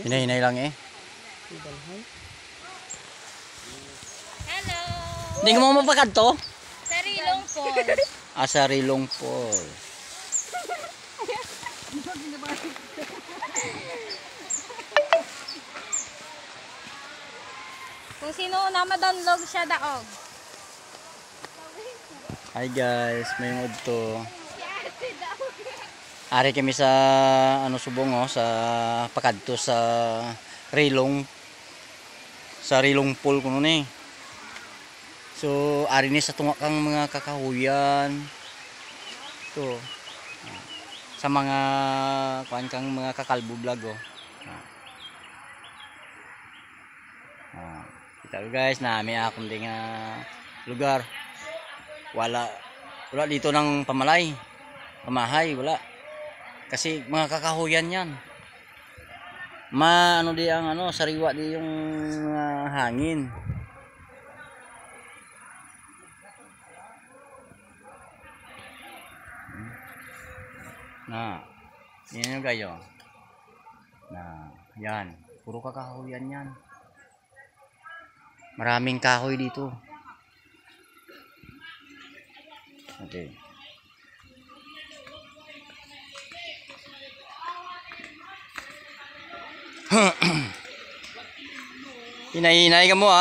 Hinay-hinay lang eh. Hello! Hindi ka mo mapakadto? Sarilong Falls. Sa Rilong Falls. Kung sino na madanlog siya daog. Hi guys, may udto. Ari kami sa subong sa pakadto sa Rilong Pool kuno ni. So ari ni sa tunga kang mga kakahuyan. To. Sa mga kuan kang mga kakalbo vlog kita guys na may akong ding lugar. Wala dito ng pamahay wala. Kasi mga kakahuyan yan. Di ang sariwa di yung hangin. Yan yung gayo. Yan. Puro kakahuyan yan. Maraming kahoy dito. Okay. Hinay-hinay ka mo